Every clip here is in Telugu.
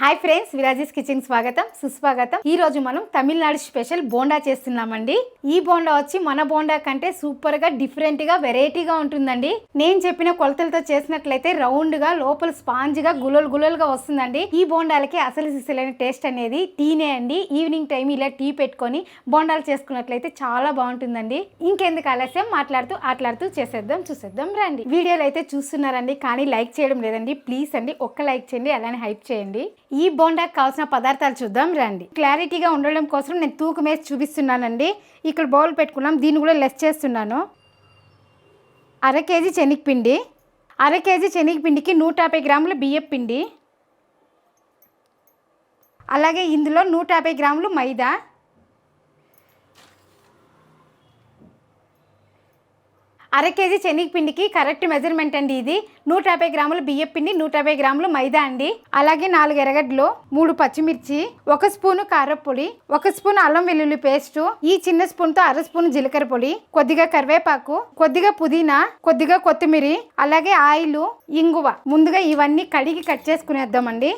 హాయ్ ఫ్రెండ్స్, విరాజీస్ కిచెన్ స్వాగతం సుస్వాగతం. ఈ రోజు మనం తమిళనాడు స్పెషల్ బోండా చేస్తున్నామండి. ఈ బోండా వచ్చి మన బోండా కంటే సూపర్ గా డిఫరెంట్ గా వెరైటీగా ఉంటుందండి. నేను చెప్పిన కొలతలతో చేసినట్లయితే రౌండ్ గా లోపల స్పాంజ్ గా గులలుగా వస్తుందండి. ఈ బోండాలకి అసలు సిసలైన టేస్ట్ అనేది టీనే అండి. ఈవినింగ్ టైం ఇలా టీ పెట్టుకొని బోండాలు చేసుకున్నట్లయితే చాలా బాగుంటుందండి. ఇంకెందుకు ఆలస్యం, ఆటలాడుతూ చూసేద్దాం రండి. వీడియోలు అయితే చూస్తున్నారండి, కానీ లైక్ చేయడం లేదండి. ప్లీజ్ అండి, ఒక్క లైక్ చేయండి, అలానే హైప్ చేయండి. ఈ బోండాకి కావాల్సిన పదార్థాలు చూద్దాం రండి. క్లారిటీగా ఉండడం కోసం నేను తూకం వేసి చూపిస్తున్నానండి. ఇక్కడ బౌల్ పెట్టుకున్నాం, దీన్ని కూడా లెస్ చేస్తున్నాను. అర కేజీ శనగపిండి, అర కేజీ శనగపిండికి 150 గ్రాముల బియ్యం పిండి, అలాగే ఇందులో 150 గ్రాములు మైదా, అర కేజీ శనగపిండికి కరెక్ట్ మెజర్మెంట్ అండి. ఇది 150 గ్రాముల బియ్యం పిండి, 150 గ్రాములు మైదా అండి. అలాగే 4 ఎర్రగడ్డలు, 3 పచ్చిమిర్చి, 1 స్పూను కారపొడి, 1 స్పూన్ అల్లం వెల్లుల్లి పేస్ట్, ఈ చిన్న స్పూన్తో అర స్పూన్ జీలకర్ర పొడి, కొద్దిగా కరివేపాకు, కొద్దిగా పుదీనా, కొద్దిగా కొత్తిమీర, అలాగే ఆయిల్, ఇంగువ. ముందుగా ఇవన్నీ కడిగి కట్ చేసుకునేద్దామండి.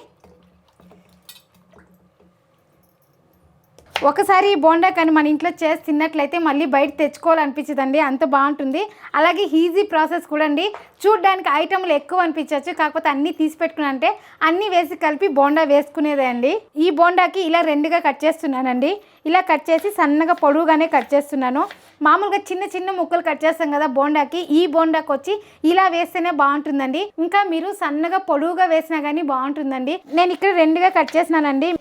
ఒకసారి ఈ బోండా కానీ మన ఇంట్లో చేసి తిన్నట్లయితే మళ్ళీ బయట తెచ్చుకోవాలనిపించదండి, అంత బాగుంటుంది. అలాగే ఈజీ ప్రాసెస్ కూడా అండి. చూడడానికి ఐటమ్లు ఎక్కువ అనిపించవచ్చు, కాకపోతే అన్నీ తీసి పెట్టుకున్నంటే అన్నీ వేసి కలిపి బోండా వేసుకునేదే అండి. ఈ బోండాకి ఇలా రెండుగా కట్ చేస్తున్నానండి. ఇలా కట్ చేసి సన్నగా పొడుగుగానే కట్ చేస్తున్నాను. మామూలుగా చిన్న ముక్కలు కట్ చేస్తాం కదా బోండాకి, ఈ బోండాకి వచ్చి ఇలా వేస్తేనే బాగుంటుందండి. ఇంకా మీరు సన్నగా పొడుగుగా వేసినా కానీ బాగుంటుందండి. నేను ఇక్కడ రెండుగా కట్ చేసినానండి.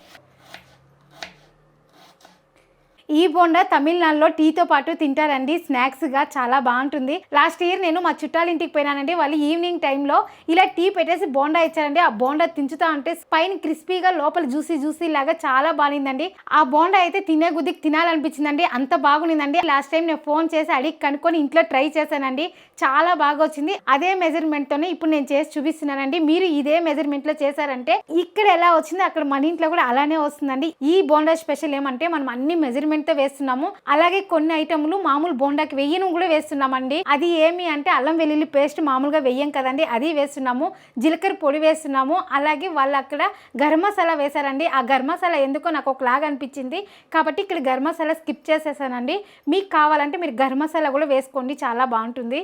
ఈ బోండా తమిళనాడులో టీతో పాటు తింటారండి, స్నాక్స్గా చాలా బాగుంటుంది. లాస్ట్ ఇయర్ నేను మా చుట్టాల ఇంటికి పోయినానండి. వాళ్ళు ఈవినింగ్ టైంలో ఇలా టీ పెట్టేసి బోండా ఇచ్చారండి. ఆ బోండా తించుతా ఉంటే పైన క్రిస్పీగా లోపల జ్యూసీ లాగా చాలా బాగుందండి. ఆ బోండా అయితే తినే గుద్దికి తినాలనిపించిందండి, అంత బాగుండిందండి. లాస్ట్ టైం నేను ఫోన్ చేసి అడిగి కనుక్కొని ఇంట్లో ట్రై చేశానండి, చాలా బాగా వచ్చింది. అదే మెజర్మెంట్తోనే ఇప్పుడు నేను చేసి చూపిస్తున్నానండి. మీరు ఇదే మెజర్మెంట్లో చేశారంటే ఇక్కడ ఎలా వచ్చిందో అక్కడ మన ఇంట్లో కూడా అలానే వస్తుందండి. ఈ బోండా స్పెషల్ ఏమంటే మనం అన్ని మెజర్మెంట్ తో వేస్తున్నాము. అలాగే కొన్ని ఐటమ్లు మామూలు బోండాకి వెయ్యను కూడా వేస్తున్నామండి. అది ఏమి అంటే అల్లం వెల్లుల్లి పేస్ట్ మామూలుగా వెయ్యం కదండి, అది వేస్తున్నాము. జీలకర్ర పొడి వేస్తున్నాము. అలాగే వాళ్ళు అక్కడ గరం మసాలా వేశారండి. ఆ గరం మసాలా ఎందుకో నాకు ఒకలాగా అనిపించింది కాబట్టి ఇక్కడ గరం మసాలా స్కిప్ చేసేసానండి. మీకు కావాలంటే మీరు గరం మసాలా కూడా వేసుకోండి, చాలా బాగుంటుంది.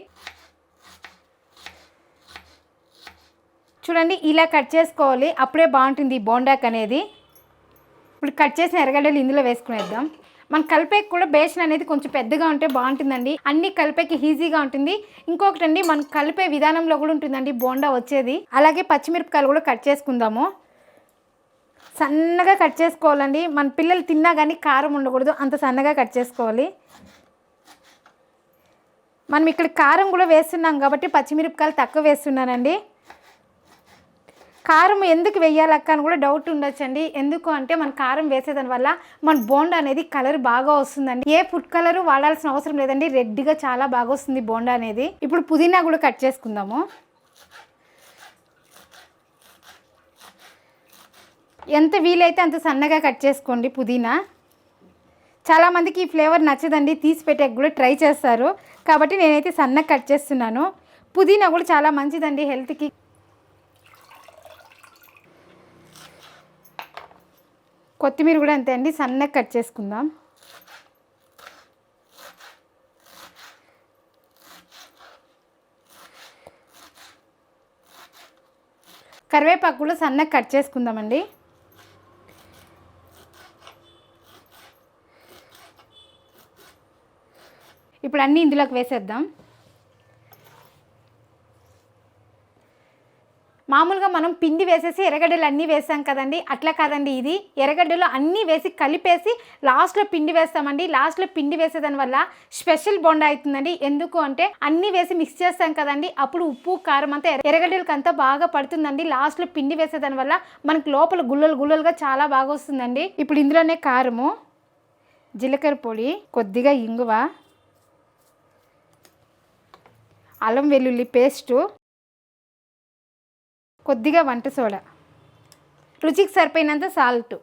చూడండి, ఇలా కట్ చేసుకోవాలి, అప్పుడే బాగుంటుంది ఈ బోండాక్ అనేది. ఇప్పుడు కట్ చేసిన ఎర్రగడ్డలు ఇందులో వేసుకునేద్దాం. మన కలిపేకి కూడా బేషన్ అనేది కొంచెం పెద్దగా ఉంటే బాగుంటుందండి, అన్ని కలిపేకి ఈజీగా ఉంటుంది. ఇంకొకటి అండి, మనం కలిపే విధానంలో కూడా ఉంటుందండి బోండా వచ్చేది. అలాగే పచ్చిమిరపకాయలు కూడా కట్ చేసుకుందాము. సన్నగా కట్ చేసుకోవాలండి. మన పిల్లలు తిన్నా కానీ కారం ఉండకూడదు, అంత సన్నగా కట్ చేసుకోవాలి. మనం ఇక్కడ కారం కూడా వేస్తున్నాం కాబట్టి పచ్చిమిరపకాయలు తక్కువ వేస్తున్నానండి. కారం ఎందుకు వేయాలక్క అని కూడా డౌట్ ఉండొచ్చండి. ఎందుకు అంటే మన కారం వేసేదాని వల్ల మన బోండా అనేది కలర్ బాగా వస్తుందండి. ఏ ఫుడ్ కలర్ వాడాల్సిన అవసరం లేదండి, రెడ్గా చాలా బాగా వస్తుంది బోండా అనేది. ఇప్పుడు పుదీనా కూడా కట్ చేసుకుందాము. ఎంత వీలైతే అంత సన్నగా కట్ చేసుకోండి పుదీనా. చాలామందికి ఈ ఫ్లేవర్ నచ్చదండి, తీసి పెట్టే కూడా ట్రై చేస్తారు కాబట్టి నేనైతే సన్నగా కట్ చేస్తున్నాను. పుదీనా కూడా చాలా మంచిదండి హెల్త్కి. కొత్తిమీర కూడా అంతే అండి, సన్నగా కట్ చేసుకుందాం. కరివేపాకు కూడా సన్నగా కట్ చేసుకుందామండి. ఇప్పుడు అన్నీ ఇందులోకి వేసేద్దాం. మామూలుగా మనం పిండి వేసేసి ఎర్రగడ్డలు అన్నీ వేసాం కదండి, అట్లా కాదండి. ఇది ఎర్రగడ్డలు అన్నీ వేసి కలిపేసి లాస్ట్లో పిండి వేస్తామండి. లాస్ట్లో పిండి వేసేదాని వల్ల స్పెషల్ బోండా అవుతుందండి. ఎందుకు అంటే అన్నీ వేసి మిక్స్ చేస్తాం కదండి, అప్పుడు ఉప్పు కారం అంతా ఎర్రగడ్డలకి అంతా బాగా పడుతుందండి. లాస్ట్లో పిండి వేసేదాని వల్ల మనకు లోపల గుల్లలుగా చాలా బాగా వస్తుందండి. ఇప్పుడు ఇందులోనే కారము, జీలకర్ర పొడి, కొద్దిగా ఇంగువ, అల్లం వెల్లుల్లి పేస్టు, కొద్దిగా వంట సోడా, రుచికి సరిపోయినంత సాల్ట్.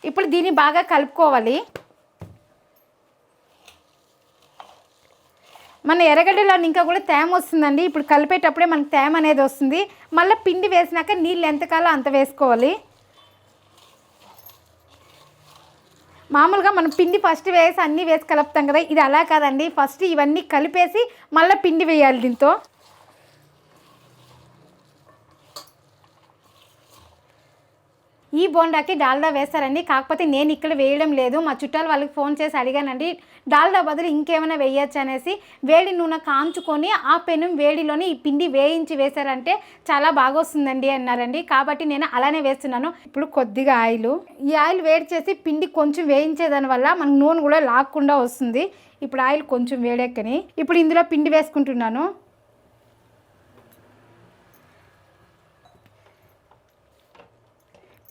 ఇప్పుడు దీన్ని బాగా కలుపుకోవాలి. మన ఎర్రగడ్డలో ఇంకా కూడా తేమ వస్తుందండి. ఇప్పుడు కలిపేటప్పుడే మనకు తేమ అనేది వస్తుంది. మళ్ళీ పిండి వేసినాక నీళ్ళు ఎంతకాలో అంత వేసుకోవాలి. మామూలుగా మనం పిండి ఫస్ట్ వేసి అన్నీ వేసి కలుపుతాం కదా, ఇది అలా కాదండి. ఫస్ట్ ఇవన్నీ కలిపేసి మళ్ళీ పిండి వేయాలి దీంతో. ఈ బోండాకి డాల్డా వేస్తారండి, కాకపోతే నేను ఇక్కడ వేయడం లేదు. మా చుట్టాలు వాళ్ళకి ఫోన్ చేసి అడిగానండి, డాల్డా బదులు ఇంకేమైనా వేయచ్చు అనేసి. వేడి నూనె కాంచుకొని ఆ పెనం వేడిలోని ఈ పిండి వేయించి వేశారంటే చాలా బాగా వస్తుందండి అన్నారండి. కాబట్టి నేను అలానే వేస్తున్నాను. ఇప్పుడు కొద్దిగా ఆయిల్, ఈ ఆయిల్ వేడి చేసి పిండి కొంచెం వేయించేదాని వల్ల మనకు నూనె కూడా లాక్కుండా వస్తుంది. ఇప్పుడు ఆయిల్ కొంచెం వేడెక్కని ఇప్పుడు ఇందులో పిండి వేసుకుంటున్నాను.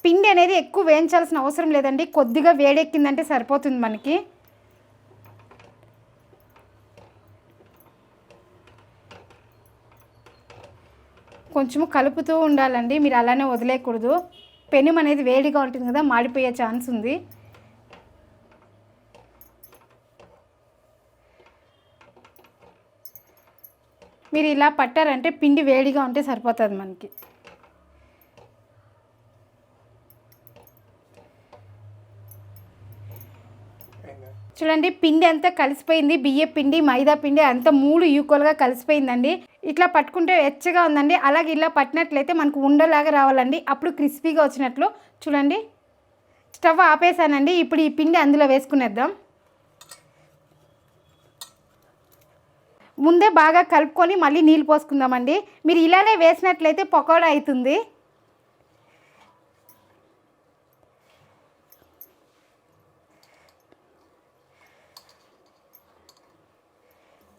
పిండి అనేది ఎక్కువ వేయించాల్సిన అవసరం లేదండి, కొద్దిగా వేడెక్కిందంటే సరిపోతుంది మనకి. కొంచెము కలుపుతూ ఉండాలండి, మీరు అలానే వదిలేయకూడదు. పెనం అనేది వేడిగా ఉంటుంది కదా, మాడిపోయే ఛాన్స్ ఉంది. మీరు ఇలా పట్టారంటే పిండి వేడిగా ఉంటే సరిపోతుంది మనకి. చూడండి పిండి అంతా కలిసిపోయింది. బియ్య పిండి మైదా పిండి అంతా 3 ఈక్వల్గా కలిసిపోయిందండి. ఇట్లా పట్టుకుంటే వెచ్చగా ఉందండి. అలాగే ఇలా పట్టినట్లయితే మనకు ఉండలాగా రావాలండి, అప్పుడు క్రిస్పీగా వచ్చినట్లు. చూడండి స్టవ్ ఆపేసానండి. ఇప్పుడు ఈ పిండి అందులో వేసుకునేద్దాం. ముందే బాగా కలుపుకొని మళ్ళీ నీళ్ళు పోసుకుందామండి. మీరు ఇలానే వేసినట్లయితే పకోడా అవుతుంది.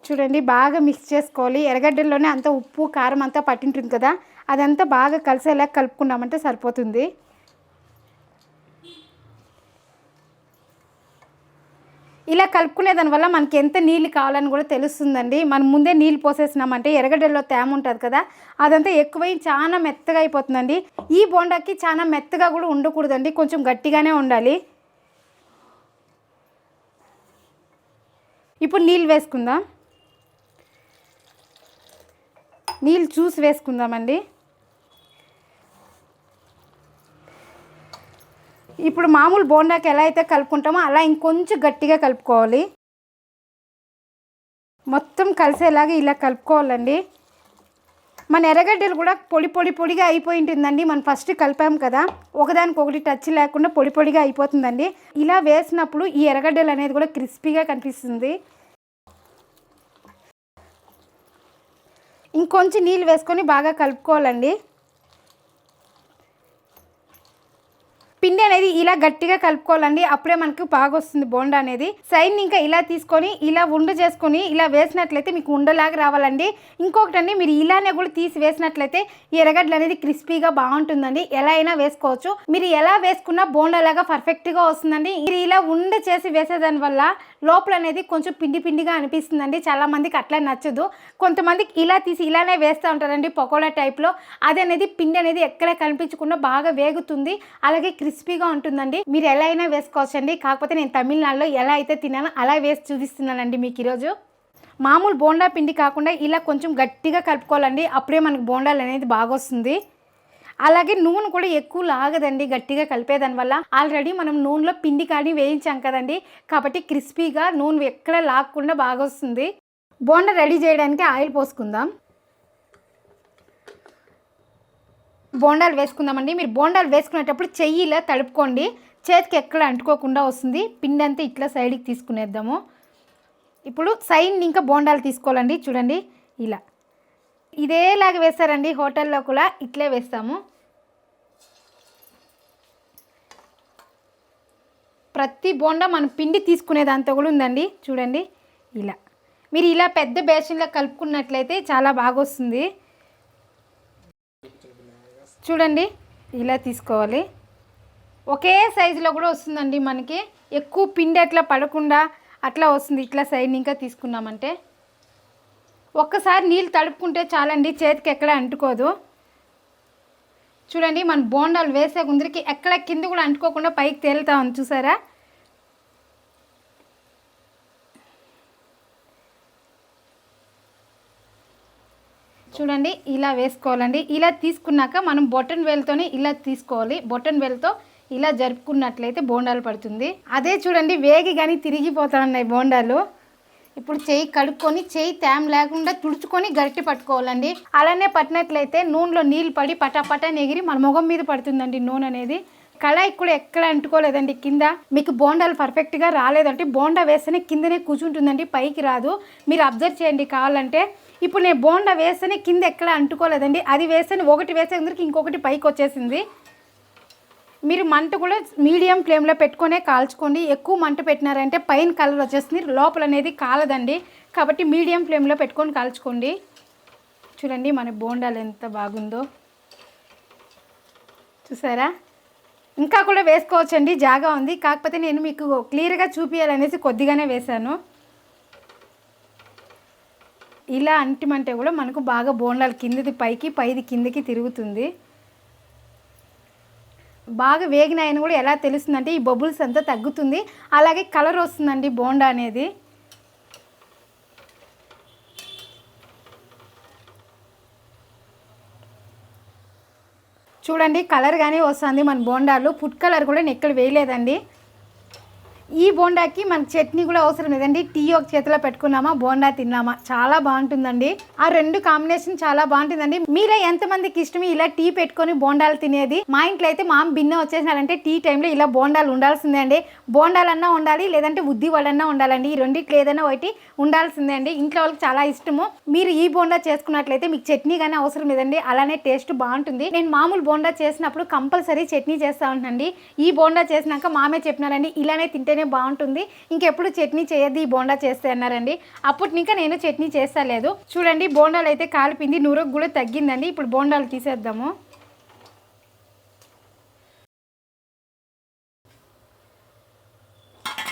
చూడండి బాగా మిక్స్ చేసుకోవాలి. ఎర్రగడ్డల్లోనే అంతా ఉప్పు కారం అంతా పట్టింటుంది కదా, అదంతా బాగా కలిసేలా కలుపుకున్నామంటే సరిపోతుంది. ఇలా కలుపుకునే దానివల్ల మనకి ఎంత నీళ్ళు కావాలని కూడా తెలుస్తుందండి. మనం ముందే నీళ్ళు పోసేసినామంటే ఎర్రగడ్డల్లో తేమ ఉంటుంది కదా, అదంతా ఎక్కువై చాలా మెత్తగా అయిపోతుందండి. ఈ బోండాకి చాలా మెత్తగా కూడా ఉండకూడదండి, కొంచెం గట్టిగానే ఉండాలి. ఇప్పుడు నీళ్ళు వేసుకుందాం. నీళ్ళు చూసి వేసుకుందామండి. ఇప్పుడు మామూలు బోండాకి ఎలా అయితే కలుపుకుంటామో అలా ఇంకొంచెం గట్టిగా కలుపుకోవాలి. మొత్తం కలిసేలాగా ఇలా కలుపుకోవాలండి. మన ఎర్రగడ్డలు కూడా పొడిగా అయిపోయి ఉంటుందండి. మనం ఫస్ట్ కలిపాం కదా, ఒకదానికొకటి టచ్ లేకుండా పొడిగా అయిపోతుందండి. ఇలా వేసినప్పుడు ఈ ఎర్రగడ్డలు అనేది కూడా క్రిస్పీగా కనిపిస్తుంది. ఇంకొంచెం నీళ్ళు వేసుకొని బాగా కలుపుకోవాలండి. పిండి అనేది ఇలా గట్టిగా కలుపుకోవాలండి, అప్పుడే మనకు బాగా వస్తుంది బోండా అనేది. సైడ్ ఇంకా ఇలా తీసుకొని ఇలా ఉండ చేసుకొని ఇలా వేసినట్లయితే మీకు ఉండలాగా రావాలండి. ఇంకొకటి అండి, మీరు ఇలానే కూడా తీసి వేసినట్లయితే ఎర్రగడ్డలు అనేది క్రిస్పీగా బాగుంటుందండి. ఎలా అయినా వేసుకోవచ్చు, మీరు ఎలా వేసుకున్నా బోండాలాగా పర్ఫెక్ట్గా వస్తుందండి. మీరు ఇలా ఉండ చేసి వేసేదాని వల్ల లోపల అనేది కొంచెం పిండిగా అనిపిస్తుందండి. చాలా మందికి అట్లా నచ్చదు. కొంతమందికి ఇలా తీసి ఇలానే వేస్తూ ఉంటారండి పకోడా టైప్లో. అది అనేది పిండి అనేది ఎక్కడ కనిపించకుండా బాగా వేగుతుంది, అలాగే క్రిస్పీగా ఉంటుందండి. మీరు ఎలా అయినా వేసుకోవచ్చండి, కాకపోతే నేను తమిళనాడులో ఎలా అయితే తిన్నానో అలా వేసి చూపిస్తున్నానండి మీకు ఈరోజు. మామూలు బోండా పిండి కాకుండా ఇలా కొంచెం గట్టిగా కలుపుకోవాలండి, అప్పుడే మనకు బోండాలు అనేది బాగా వస్తుంది. అలాగే నూనె కూడా ఎక్కువ లాగదండి గట్టిగా కలిపేదాని వల్ల. ఆల్రెడీ మనం నూనెలో పిండి కానీ వేయించాం కదండి, కాబట్టి క్రిస్పీగా నూనె ఎక్కడ లాగకుండా బాగా వస్తుంది. బోండా రెడీ చేయడానికి ఆయిల్ పోసుకుందాం. బోండాలు వేసుకుందామండి. మీరు బోండాలు వేసుకునేటప్పుడు చెయ్యి ఇలా తడుపుకోండి, చేతికి ఎక్కడ అంటుకోకుండా వస్తుంది. పిండి అంతా ఇట్లా సైడ్కి తీసుకునేద్దాము. ఇప్పుడు సైడ్ ఇంకా బోండాలు తీసుకోవాలండి. చూడండి ఇలా ఇదేలాగా వేస్తారండి, హోటల్లో కూడా ఇట్లే వేస్తాము. ప్రతి బోండా మనం పిండి తీసుకునేదంతా కూడా ఉందండి. చూడండి ఇలా మీరు ఇలా పెద్ద బేషన్లో కలుపుకున్నట్లయితే చాలా బాగా వస్తుంది. చూడండి ఇలా తీసుకోవాలి. ఒకే సైజులో కూడా వస్తుందండి మనకి, ఎక్కువ పిండి అట్లా పడకుండా అట్లా వస్తుంది. ఇట్లా సైడ్ ఇంకా తీసుకున్నామంటే ఒక్కసారి నీళ్ళు తడుపుకుంటే చాలండి, చేతికి ఎక్కడ అంటుకోదు. చూడండి మన బోండాలు వేసే గుందరికి ఎక్కడ కింద కూడా అంటుకోకుండా పైకి తేలుతా ఉంది, చూసారా? చూడండి ఇలా వేసుకోవాలండి. ఇలా తీసుకున్నాక మనం బొటన్ వేలుతోనే ఇలా తీసుకోవాలి. బొటన్ వేలుతో ఇలా జరుపుకున్నట్లయితే బోండాలు పడుతుంది. అదే చూడండి వేగి కానీ తిరిగిపోతా ఉన్నాయి బోండాలు. ఇప్పుడు చెయ్యి కడుక్కొని చెయ్యి తేమ లేకుండా తుడుచుకొని గరిటె పట్టుకోవాలండి. అలానే పట్టినట్లయితే నూనెలో నీళ్ళు పడి పటాపటా ఎగిరి మన ముఖం మీద పడుతుందండి నూనె అనేది. కళాయికి కూడా ఎక్కడ అంటుకోలేదండి. కింద మీకు బోండాలు పర్ఫెక్ట్గా రాలేదంటే బోండా వేస్తేనే కిందనే కూర్చుంటుందండి, పైకి రాదు. మీరు అబ్జర్వ్ చేయండి కావాలంటే. ఇప్పుడు నేను బోండా వేస్తేనే కింద ఎక్కడ అంటుకోలేదండి. అది వేస్తేనే ఒకటి వేసేందుకు ఇంకొకటి పైకి వచ్చేసింది. మీరు మంట కూడా మీడియం ఫ్లేమ్లో పెట్టుకునే కాల్చుకోండి. ఎక్కువ మంట పెట్టినారంటే పైన కలర్ వచ్చేస్తుంది, లోపల అనేది కాలదండి. కాబట్టి మీడియం ఫ్లేమ్లో పెట్టుకొని కాల్చుకోండి. చూడండి మన బోండాలు ఎంత బాగుందో చూసారా. ఇంకా కూడా వేసుకోవచ్చండి, జాగా ఉంది. కాకపోతే నేను మీకు క్లియర్గా చూపించాలనేసి కొద్దిగానే వేశాను. ఇలా అంటిమంటే కూడా మనకు బాగా బోండాలు కిందది పైకి పైది కిందకి తిరుగుతుంది. బాగా వేగినాయని కూడా ఎలా తెలుస్తుందంటే ఈ బబుల్స్ అంతా తగ్గుతుంది, అలాగే కలర్ వస్తుందండి బోండా అనేది. చూడండి కలర్ కానీ వస్తుంది మన బోండాలు. ఫుడ్ కలర్ కూడా నేను ఎక్కడ వేయలేదండి. ఈ బోండాకి మనకు చట్నీ కూడా అవసరం లేదండి. టీ ఒక చేతిలో పెట్టుకున్నామా బోండా తిన్నామా, చాలా బాగుంటుందండి. ఆ రెండు కాంబినేషన్ చాలా బాగుంటుందండి. మీరే ఎంతమందికి ఇష్టమే ఇలా టీ పెట్టుకొని బోండాలు తినేది? మా ఇంట్లో అయితే మా బిన్న వచ్చేసినారంటే టీ టైంలో ఇలా బోండాలు ఉండాల్సిందే అండి. బోండాలన్నా ఉండాలి, లేదంటే ఉద్ది వడన్నా ఉండాలండి. ఈ రెండిట్లో ఏదైనా ఒకటి ఉండాల్సిందే అండి. ఇంట్లో వాళ్ళకి చాలా ఇష్టము. మీరు ఈ బోండా చేసుకున్నట్లయితే మీకు చట్నీ కానీ అవసరం లేదండి, అలానే టేస్ట్ బాగుంటుంది. నేను మామూలు బోండా చేసినప్పుడు కంపల్సరీ చట్నీ చేస్తూ ఉంటానండి. ఈ బోండా చేసినాక మామే చెప్పినారండి ఇలానే తింటేనే బాగుంటుంది, ఇంకెప్పుడు చట్నీ చేయద్దు ఈ బోండా చేస్తే అన్నారండి. అప్పుడు ఇంకా నేను చట్నీ చేస్తా లేదు. చూడండి బోండాలు అయితే కాలిపింది, నూరకు కూడా తగ్గిందండి. ఇప్పుడు బోండాలు తీసేద్దాము.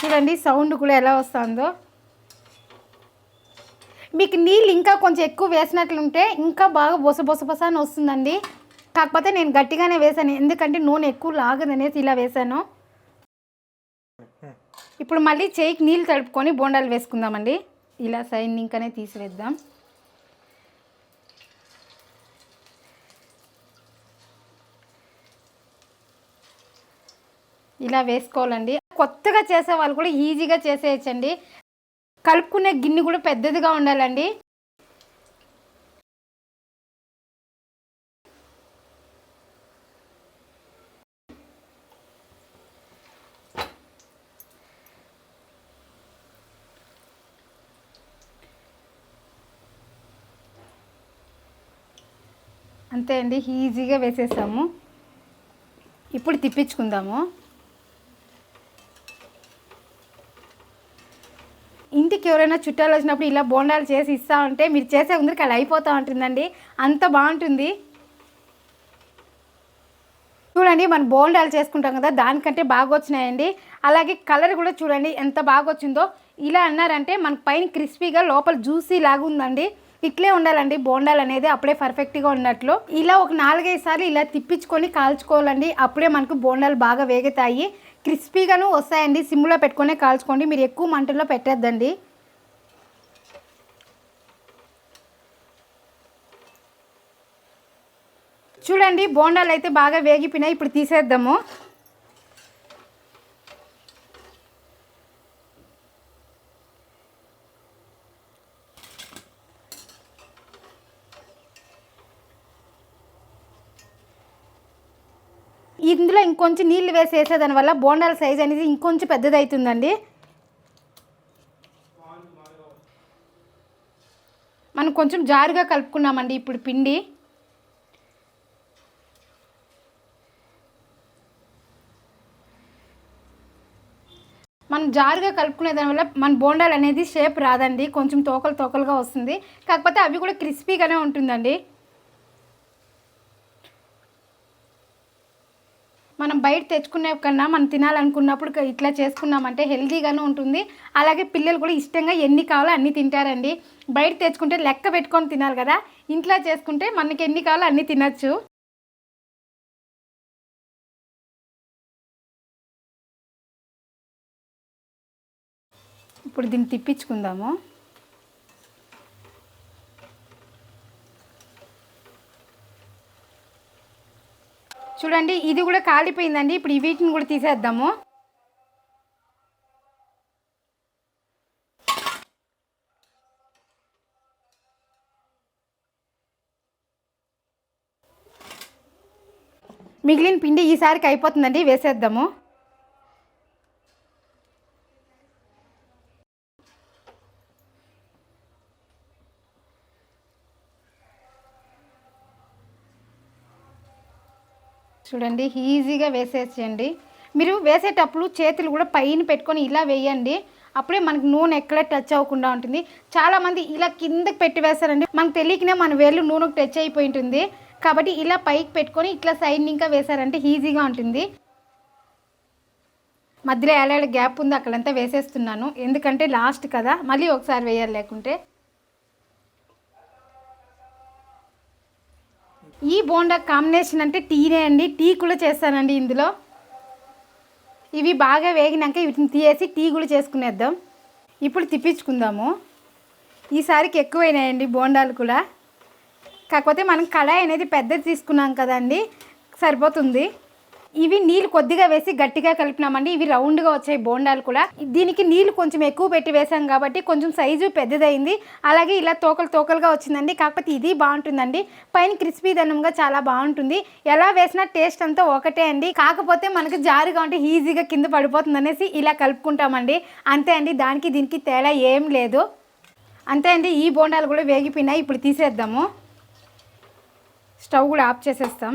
చూడండి సౌండ్ కూడా ఎలా వస్తుందో. మీకు నీళ్ళు ఇంకా కొంచెం ఎక్కువ వేసినట్లుంటే ఇంకా బాగా బొస అని వస్తుందండి. కాకపోతే నేను గట్టిగానే వేసాను, ఎందుకంటే నూనె ఎక్కువ లాగదనేసి ఇలా వేసాను. ఇప్పుడు మళ్ళీ చేయికి నీళ్ళు తడుపుకొని బోండాలు వేసుకుందామండి. ఇలా సైడ్ ఇంకనే తీసివేద్దాం. ఇలా వేసుకోవాలండి. కొత్తగా చేసే వాళ్ళు కూడా ఈజీగా చేసేయచ్చండి. కలుపుకునే గిన్నె కూడా పెద్దదిగా ఉండాలండి. అంతే అండి, ఈజీగా వేసేసాము. ఇప్పుడు తిప్పించుకుందాము. ఇంటికి ఎవరైనా చుట్టాలు వచ్చినప్పుడు ఇలా బోండాలు చేసి ఇస్తా ఉంటే మీరు చేసే ముందరికి అలా అయిపోతూ ఉంటుందండి, అంత బాగుంటుంది. చూడండి మనం బోండాలు చేసుకుంటాం కదా, దానికంటే బాగా వచ్చినాయండి. అలాగే కలర్ కూడా చూడండి ఎంత బాగా వచ్చిందో. ఇలా అన్నారంటే మనకు పైన క్రిస్పీగా లోపల జ్యూసీ లాగా ఉందండి. ఇట్లే ఉండాలండి బోండాలు అనేది, అప్పుడే పర్ఫెక్ట్గా ఉన్నట్లు. ఇలా ఒక 4-5 సార్లు ఇలా తిప్పించుకొని కాల్చుకోవాలండి, అప్పుడే మనకు బోండాలు బాగా వేగుతాయి, క్రిస్పీగాను వస్తాయండి. సిమ్లో పెట్టుకొని కాల్చుకోండి, మీరు ఎక్కువ మంటల్లో పెట్టద్దండి. చూడండి బోండాలు అయితే బాగా వేగిపోయినాయి. ఇప్పుడు తీసేద్దాము. ఇందులో ఇంకొంచెం నీళ్ళు వేసేసేదాని వల్ల బోండాల సైజ్ అనేది ఇంకొంచెం పెద్దదవుతుందండి. మనం కొంచెం జారుగా కలుపుకున్నామండి ఇప్పుడు పిండి. మనం జారుగా కలుపుకునే దానివల్ల మన బోండాలు అనేది షేప్ రాదండి, కొంచెం తోకలుగా వస్తుంది. కాకపోతే అవి కూడా క్రిస్పీగానే ఉంటుందండి. మనం బయట తెచ్చుకునే కన్నా మనం తినాలనుకున్నప్పుడు ఇట్లా చేసుకున్నామంటే హెల్తీగానే ఉంటుంది. అలాగే పిల్లలు కూడా ఇష్టంగా ఎన్ని కావాలో అన్నీ తింటారండి. బయట తెచ్చుకుంటే లెక్క పెట్టుకొని తినాలి కదా, ఇంట్లో చేసుకుంటే మనకి ఎన్ని కావాలో అన్నీ తినచ్చు. ఇప్పుడు దీన్ని తిప్పించుకుందాము. చూడండి ఇది కూడా కాలిపోయిందండి. ఇప్పుడు వీటిని కూడా తీసేద్దాము. మిగిలిన పిండి ఈసారికి అయిపోతుందండి, వేసేద్దాము. చూడండి ఈజీగా వేసేసేయండి. మీరు వేసేటప్పుడు చేతులు కూడా పైన పెట్టుకొని ఇలా వేయండి. అప్పుడే మనకు నూనె ఎక్కడ టచ్ అవ్వకుండా ఉంటుంది. చాలామంది ఇలా కిందకి పెట్టి వేస్తారండి, మనకు తెలియకనే మన వేళ్ళు నూనెకు టచ్ అయిపోయి ఉంటుంది. కాబట్టి ఇలా పైకి పెట్టుకొని ఇట్లా సైడ్ ఇంకా వేసారంటే ఈజీగా ఉంటుంది. మధ్యలో ఏడాది గ్యాప్ ఉంది, అక్కడంతా వేసేస్తున్నాను. ఎందుకంటే లాస్ట్ కదా, మళ్ళీ ఒకసారి వేయాలి లేకుంటే. ఈ బోండా కాంబినేషన్ అంటే టీనే అండి. టీ కూడా చేస్తానండి ఇందులో. ఇవి బాగా వేగినాక వీటిని తీసేసి టీ కూడా చేసుకునేద్దాం. ఇప్పుడు తిప్పించుకుందాము. ఈసారికి ఎక్కువైనాయండి బోండాలు కూడా. కాకపోతే మనం కడాయి అనేది పెద్దది తీసుకున్నాం కదండి, సరిపోతుంది. ఇవి నీళ్ళు కొద్దిగా వేసి గట్టిగా కలిపినామండి. ఇవి రౌండ్గా వచ్చాయి బోండాలు కూడా. దీనికి నీళ్ళు కొంచెం ఎక్కువ పెట్టి వేసాం కాబట్టి కొంచెం సైజు పెద్దదైంది. అలాగే ఇలా తోకలుగా వచ్చిందండి. కాకపోతే ఇది బాగుంటుందండి, పైన క్రిస్పీ దనంగా చాలా బాగుంటుంది. ఎలా వేసినా టేస్ట్ అంతా ఒకటే అండి. కాకపోతే మనకు జారుగా ఉంటే ఈజీగా కింద పడిపోతుంది అనేసి ఇలా కలుపుకుంటామండి. అంతే అండి, దానికి దీనికి తేడా ఏం లేదు. అంతే అండి, ఈ బోండాలు కూడా వేగిపోయినాయి. ఇప్పుడు తీసేద్దాము. స్టవ్ కూడా ఆఫ్ చేసేస్తాం.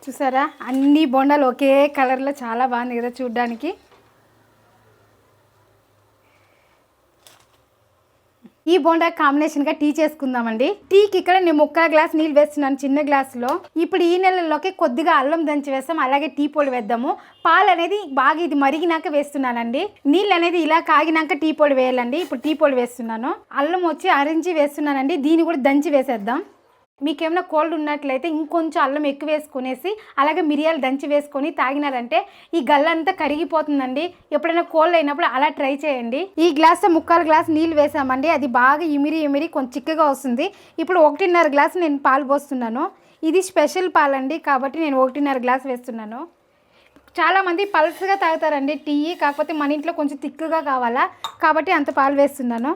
చూసారా, అన్ని బోండాలు ఒకే కలర్లో చాలా బాగుంది కదా చూడ్డానికి. ఈ బోండా కాంబినేషన్గా టీ చేసుకుందామండి. టీకి ఇక్కడ నేను 3/4 గ్లాస్ నీళ్ళు వేస్తున్నాను చిన్న గ్లాసులో. ఇప్పుడు ఈ నెలలోకి కొద్దిగా అల్లం దంచి వేస్తాం, అలాగే టీ పొడి వేద్దాము. పాలు అనేది బాగా ఇది మరిగినాక వేస్తున్నానండి. నీళ్ళు అనేది ఇలా కాగినాక టీ పొడి వేయాలండి. ఇప్పుడు టీ పొడి వేస్తున్నాను. అల్లం వచ్చి అరించి వేస్తున్నానండి. దీన్ని కూడా దంచి వేసేద్దాం. మీకేమైనా కోల్డ్ ఉన్నట్లయితే ఇంకొంచెం అల్లం ఎక్కువ వేసుకునేసి అలాగే మిరియాలు దంచి వేసుకొని తాగినారంటే ఈ గల్లంతా కరిగిపోతుందండి. ఎప్పుడైనా కోల్డ్ అయినప్పుడు అలా ట్రై చేయండి. ఈ గ్లాస్తో 3/4 గ్లాస్ నీళ్ళు వేసామండి. అది బాగా ఇమిరి కొంచెం చిక్కగా వస్తుంది. ఇప్పుడు 1.5 గ్లాస్ నేను పాలు పోస్తున్నాను. ఇది స్పెషల్ పాలండి, కాబట్టి నేను 1.5 గ్లాస్ వేస్తున్నాను. చాలామంది పల్స్గా తాగుతారండి టీ, కాకపోతే మన ఇంట్లో కొంచెం తిక్కుగా కావాలా, కాబట్టి అంత పాలు వేస్తున్నాను.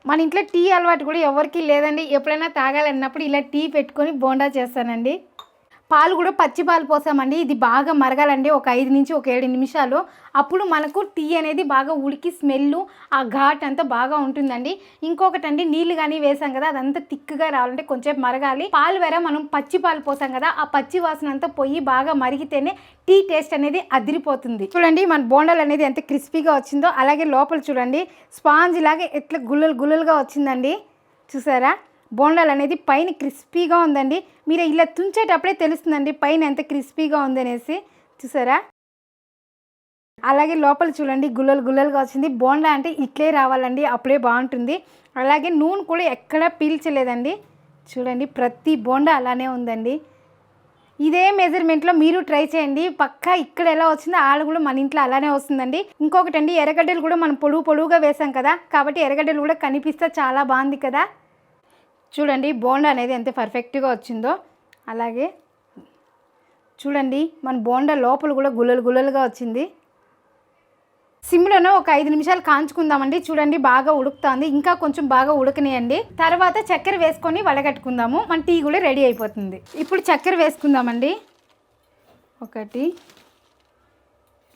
మన ఇంట్లో టీ అలవాటు కూడా ఎవరికి లేదండి. ఎప్పుడైనా తాగాలన్నప్పుడు ఇలా టీ పెట్టుకొని బోండా చేస్తానండి. పాలు కూడా పచ్చి పాలు పోసామండి. ఇది బాగా మరగాలండి, ఒక 5 నుంచి 7 నిమిషాలు. అప్పుడు మనకు టీ అనేది బాగా ఉడికి స్మెల్ ఆ ఘాట్ అంతా బాగా ఉంటుందండి. ఇంకొకటి అండి, నీళ్ళు కానీ వేసాం కదా, అదంతా తిక్కుగా రావాలంటే కొంచెం మరగాలి. పాలు వేరే మనం పచ్చి పాలు పోసాం కదా, ఆ పచ్చి వాసన అంతా పోయి బాగా మరిగితేనే టీ టేస్ట్ అనేది అదిరిపోతుంది. చూడండి మన బోండాలు అనేది ఎంత క్రిస్పీగా వచ్చిందో, అలాగే లోపల చూడండి స్పాంజ్ లాగా ఎట్లా గుల్లలుగా వచ్చిందండి. చూసారా, బోండాలు అనేది పైన క్రిస్పీగా ఉందండి. మీరు ఇలా తుంచేటప్పుడే తెలుస్తుందండి పైన ఎంత క్రిస్పీగా ఉందనేసి. చూసారా, అలాగే లోపల చూడండి గుల్లలుగా వచ్చింది. బోండా అంటే ఇట్లే రావాలండి, అప్పుడే బాగుంటుంది. అలాగే నూనె కూడా ఎక్కడా పీల్చలేదండి. చూడండి ప్రతి బోండా అలానే ఉందండి. ఇదే మెజర్మెంట్లో మీరు ట్రై చేయండి, పక్కా ఇక్కడ ఎలా వచ్చిందో ఆడ కూడా మన ఇంట్లో అలానే వస్తుందండి. ఇంకొకటి అండి, ఎర్రగడ్డలు కూడా మనం పొడుగుగా వేసాం కదా, కాబట్టి ఎర్రగడ్డలు కూడా కనిపిస్తే చాలా బాగుంది కదా. చూడండి బోండా అనేది ఎంత పర్ఫెక్ట్గా వచ్చిందో. అలాగే చూడండి మన బోండా లోపల కూడా గుల్లలుగా వచ్చింది. సిమ్లోనే ఒక 5 నిమిషాలు కాంచుకుందామండి. చూడండి బాగా ఉడుకుతుంది, ఇంకా కొంచెం బాగా ఉడకనియండి. తర్వాత చక్కెర వేసుకొని వడగట్టుకుందాము. మన టీ కూడా రెడీ అయిపోతుంది. ఇప్పుడు చక్కెర వేసుకుందామండి. 1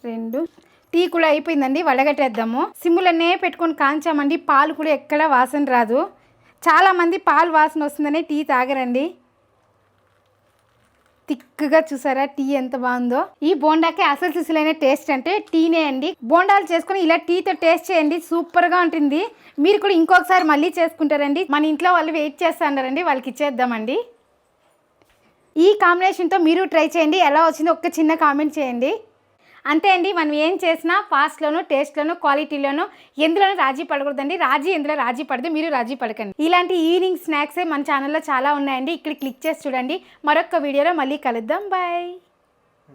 2 టీ కూడా అయిపోయిందండి, వడగట్టేద్దాము. సిమ్లోనే పెట్టుకొని కాంచామండి. పాలు కూడా ఎక్కడ వాసన రాదు. చాలామంది పాలు వాసన వస్తుందని టీ తాగరండి. తిక్కుగా చూసారా టీ ఎంత బాగుందో. ఈ బోండాకి అసలు సిసులైన టేస్ట్ అంటే టీనే అండి. బోండాలు చేసుకుని ఇలా టీతో టేస్ట్ చేయండి, సూపర్గా ఉంటుంది. మీరు కూడా ఇంకొకసారి మళ్ళీ చేసుకుంటారండి. మన ఇంట్లో వాళ్ళు వెయిట్ చేస్తారండి, వాళ్ళకి ఇచ్చేద్దామండి. ఈ కాంబినేషన్తో మీరు ట్రై చేయండి, ఎలా వచ్చిందో ఒక్క చిన్న కామెంట్ చేయండి. అంతే అండి, మనం ఏం చేసినా ఫాస్ట్లోనూ టేస్ట్లోనూ క్వాలిటీలోనూ ఎందులోనూ రాజీ పడకూడదండి. ఎందులో రాజీ పడదు, మీరు రాజీ పడకండి. ఇలాంటి ఈవినింగ్ స్నాక్సే మన ఛానల్లో చాలా ఉన్నాయండి. ఇక్కడ క్లిక్ చేసి చూడండి. మరొక వీడియోలో మళ్ళీ కలుద్దాం. బాయ్.